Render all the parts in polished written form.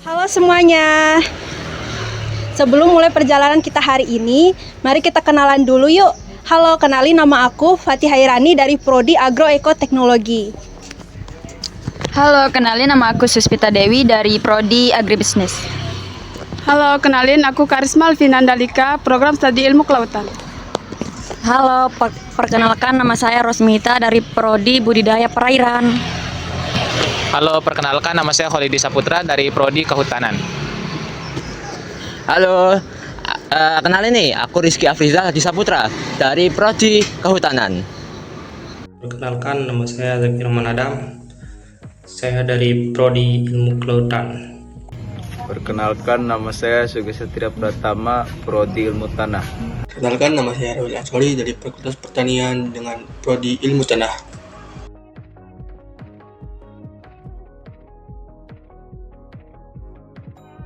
Halo semuanya. Sebelum mulai perjalanan kita hari ini, mari kita kenalan dulu yuk. Halo, kenalin nama aku Fatih Hairani dari Prodi Agroekoteknologi. Halo, kenalin nama aku Suspita Dewi dari Prodi Agribisnis. Halo, kenalin aku Karisma Alvinandalika, program studi ilmu kelautan. Halo, perkenalkan nama saya Rosmita dari Prodi Budidaya Perairan. Halo, perkenalkan nama saya Kholidi Saputra dari Prodi Kehutanan. Halo, kenalin nih, aku Rizky Afrizal Hadi Saputra dari Prodi Kehutanan. Perkenalkan, nama saya Zakir Rahman Adam. Saya dari Prodi Ilmu Kelautan. Perkenalkan, nama saya Sugi Satria Pratama, Prodi Ilmu Tanah. Perkenalkan, nama saya Rawil Ansori dari Fakultas Pertanian dengan Prodi Ilmu Tanah.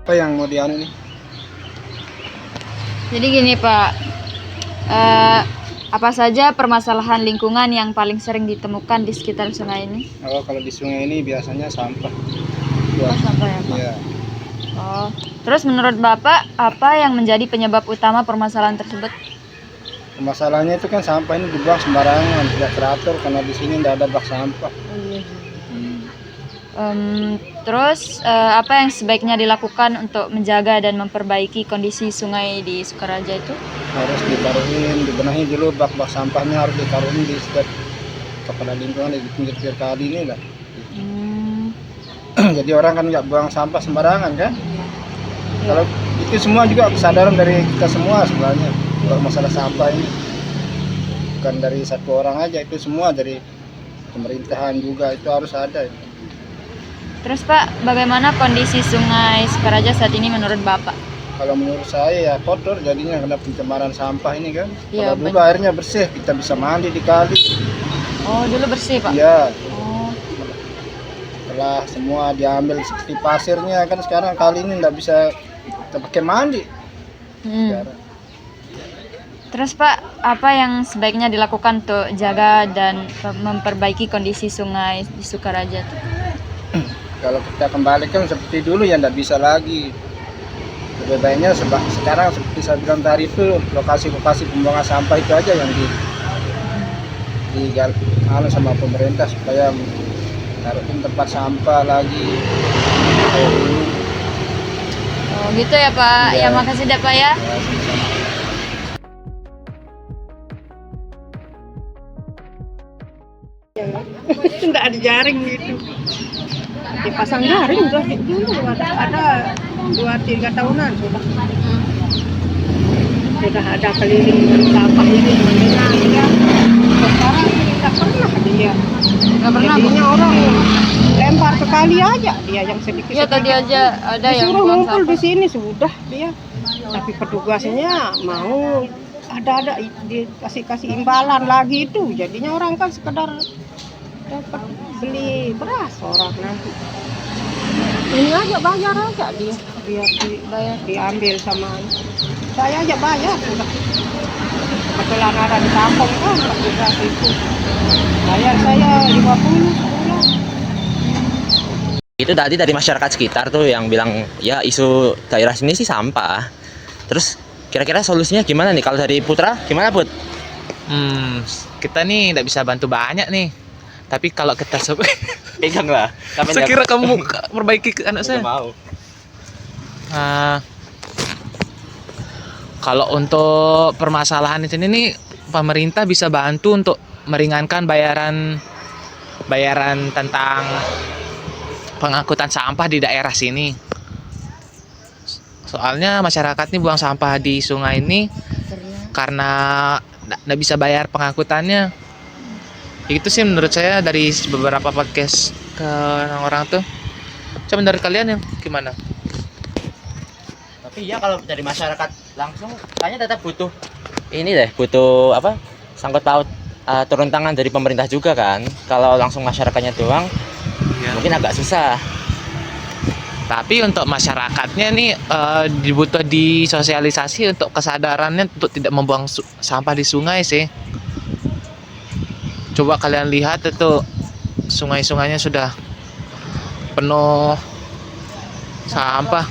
Apa yang mau dianu nih? Jadi gini Pak, apa saja permasalahan lingkungan yang paling sering ditemukan di sekitar sungai ini? Oh, kalau di sungai ini biasanya sampah. Oh, sampah ya Pak? Iya. Oh, terus menurut Bapak, apa yang menjadi penyebab utama permasalahan tersebut? Masalahnya itu kan sampah ini dibuang sembarangan, tidak teratur karena di sini tidak ada bak sampah. Terus apa yang sebaiknya dilakukan untuk menjaga dan memperbaiki kondisi sungai di Sukaraja itu? Harus dibenahi dulu bak-bak sampahnya, harus ditaruhin di setiap kepala lingkungan di pinggir-pinggir kali ini lah. Jadi orang kan nggak buang sampah sembarangan kan? Kalau itu semua juga kesadaran dari kita semua sebenarnya kalau masalah sampah ini, bukan dari satu orang aja, itu semua dari pemerintahan juga itu harus ada. Terus Pak, bagaimana kondisi sungai Sukaraja saat ini menurut Bapak? Kalau menurut saya ya kotor jadinya karena pencemaran sampah ini kan. Ya, kalau dulu airnya bersih, kita bisa mandi di kali. Oh, dulu bersih Pak? Iya. Oh. Setelah semua diambil seperti pasirnya kan sekarang kali ini nggak bisa kita pakai mandi. Terus Pak, apa yang sebaiknya dilakukan untuk jaga dan memperbaiki kondisi sungai di Sukaraja itu? Kalau kita kembalikan seperti dulu ya nggak bisa lagi. Lebih baiknya sekarang seperti saya bilang tadi itu lokasi-lokasi pembuangan sampah itu aja yang digali sama pemerintah supaya taruhin tempat sampah lagi. Oh gitu ya Pak, ya makasih deh Pak ya. Itu nggak ada jaring gitu. Dipasang jaring udah dulu ada 2-3 tahunan sudah. Sudah ada keliling sampah ini mana ya. Sekarang nggak pernah dia. Nggak pernah. Jadinya orang lempar ke kali aja dia yang sedikit. Iya tadi aja ada yang disuruh buang ngumpul sampah. di sini sudah dia. Tapi petugasnya mau ada dikasih imbalan lagi itu. Jadinya orang kan sekedar dapat beli beras orang nanti. Ini aja bayar aja dia biar diambil sama saya aja bayar sudah. Kebetulan ada di kampung kan petugas itu. Bayar saya 50 sebulan. Itu tadi dari masyarakat sekitar tuh yang bilang ya isu daerah sini sih sampah. Terus kira-kira solusinya gimana nih kalau dari Putra? Gimana Put? Kita nih tidak bisa bantu banyak nih. Tapi kalau kita Pegang lah. sekira kamu perbaiki ke anak saya. Mau. Kalau untuk permasalahan di sini nih, pemerintah bisa bantu untuk meringankan bayaran tentang pengangkutan sampah di daerah sini. Soalnya masyarakat nih buang sampah di sungai ini karena nggak bisa bayar pengangkutannya. Itu sih menurut saya dari beberapa podcast ke orang-orang tuh. Coba dari kalian yang gimana? Tapi ya kalau dari masyarakat langsung kayaknya tetap butuh ini deh, butuh apa? Sangkut paut turun tangan dari pemerintah juga kan. Kalau langsung masyarakatnya doang mungkin agak susah. Tapi untuk masyarakatnya nih dibutuh disosialisasi untuk kesadarannya untuk tidak membuang sampah di sungai sih. Coba kalian lihat itu sungai-sungainya sudah penuh sampah.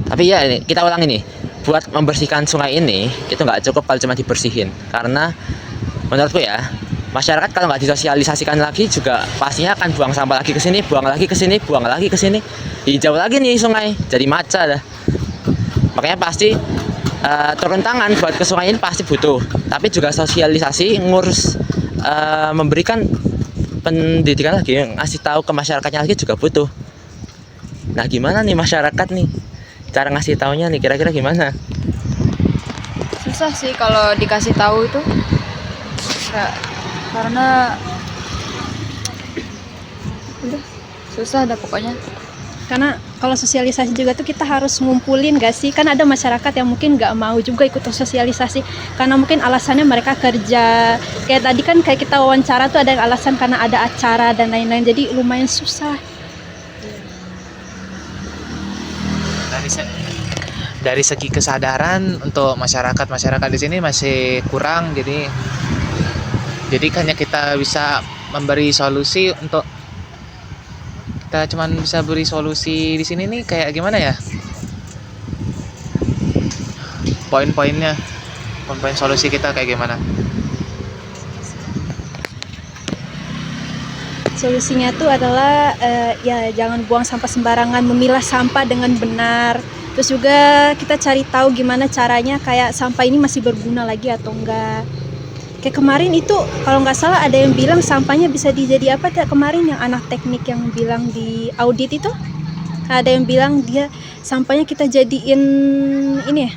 Tapi ya ini, kita ulang ini. Buat membersihkan sungai ini itu nggak cukup kalau cuma dibersihin, karena menurutku ya masyarakat kalau nggak disosialisasikan lagi juga pastinya akan buang sampah lagi ke sini, buang lagi ke sini, buang lagi ke sini, hijau lagi nih sungai, jadi maca dah. Makanya pasti turun tangan buat ke sungai ini pasti butuh, tapi juga sosialisasi, ngurus, memberikan pendidikan lagi, ngasih tahu ke masyarakatnya lagi juga butuh. Nah gimana nih masyarakat nih cara ngasih taunya nih, kira-kira gimana? Susah sih kalau dikasih tahu itu. Karena udah susah dah pokoknya. Karena kalau sosialisasi juga tuh kita harus ngumpulin gak sih? Kan ada masyarakat yang mungkin gak mau juga ikut sosialisasi karena mungkin alasannya mereka kerja. Kayak tadi kan kayak kita wawancara tuh ada yang alasan karena ada acara dan lain-lain. Jadi lumayan susah. Dari segi kesadaran untuk masyarakat di sini masih kurang, jadi hanya kita bisa memberi solusi untuk kita cuman bisa beri solusi di sini nih kayak gimana ya, poin solusi kita kayak gimana. Solusinya tuh adalah ya jangan buang sampah sembarangan, memilah sampah dengan benar. Terus juga kita cari tahu gimana caranya kayak sampah ini masih berguna lagi atau enggak. Kayak kemarin itu kalau nggak salah ada yang bilang sampahnya bisa dijadi apa ya, kemarin yang anak teknik yang bilang di audit itu. Ada yang bilang dia sampahnya kita jadiin ini ya,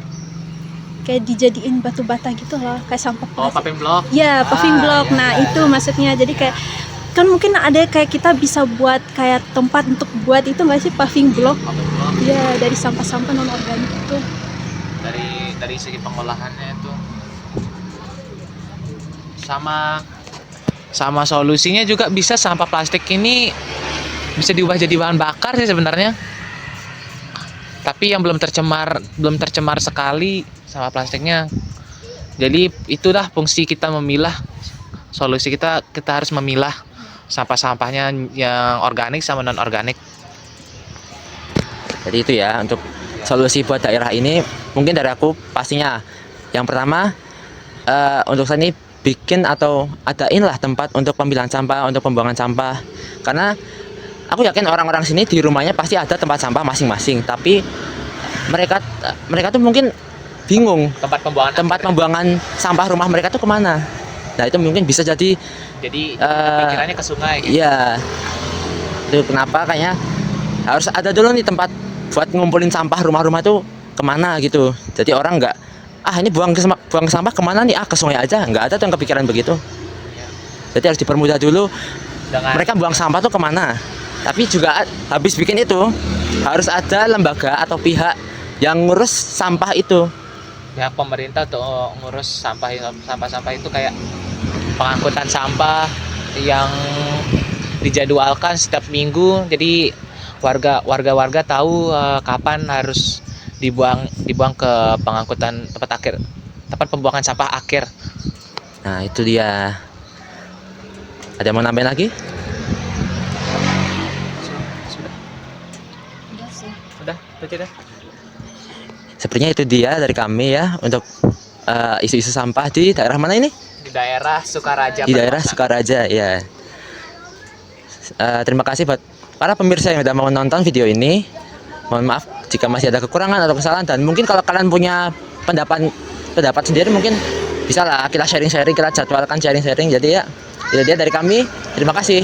kayak dijadiin batu bata gitu loh, kayak sampah plastik. Paving block. Ya, paving block. Nah, itu maksudnya. Jadi kayak kan mungkin ada kayak kita bisa buat kayak tempat untuk buat itu nggak sih, paving block? Ya, dari sampah-sampah non organik itu. Dari segi pengolahannya itu. Sama solusinya juga bisa sampah plastik ini bisa diubah jadi bahan bakar sih sebenarnya. Tapi yang belum tercemar sekali sampah plastiknya. Jadi itulah fungsi kita memilah. Solusi kita harus memilah sampah-sampahnya yang organik sama non organik. Jadi itu ya untuk solusi buat daerah ini. Mungkin dari aku pastinya yang pertama untuk saya ini bikin atau adain lah tempat untuk pemilihan sampah, untuk pembuangan sampah. Karena aku yakin orang-orang sini di rumahnya pasti ada tempat sampah masing-masing, tapi mereka tuh mungkin bingung tempat pembuangan sampah rumah mereka tuh kemana. Nah itu mungkin bisa jadi pikirannya ke sungai gitu. Iya, itu kenapa kayaknya harus ada dulu nih tempat buat ngumpulin sampah rumah-rumah tuh kemana gitu. Jadi orang nggak ini buang sampah kemana nih, ke sungai aja, nggak ada tuh yang kepikiran begitu. Jadi harus dipermudah dulu mereka buang sampah tuh kemana. Tapi juga habis bikin itu harus ada lembaga atau pihak yang ngurus sampah itu. Pihak pemerintah tuh ngurus sampah itu kayak pengangkutan sampah yang dijadwalkan setiap minggu. Jadi warga tahu kapan harus dibuang ke pengangkutan tempat pembuangan sampah akhir. Nah itu dia. Ada mau nambahin lagi? Udah Sepertinya itu dia dari kami ya untuk isu-isu sampah di daerah mana ini? Di daerah Sukaraja. Di daerah Sukaraja ya. Terima kasih buat para pemirsa yang sudah mau nonton video ini. Mohon maaf jika masih ada kekurangan atau kesalahan, dan mungkin kalau kalian punya pendapat sendiri mungkin bisa lah kita sharing-sharing, kita jadwalkan sharing-sharing. Jadi ya itu dia dari kami. Terima kasih.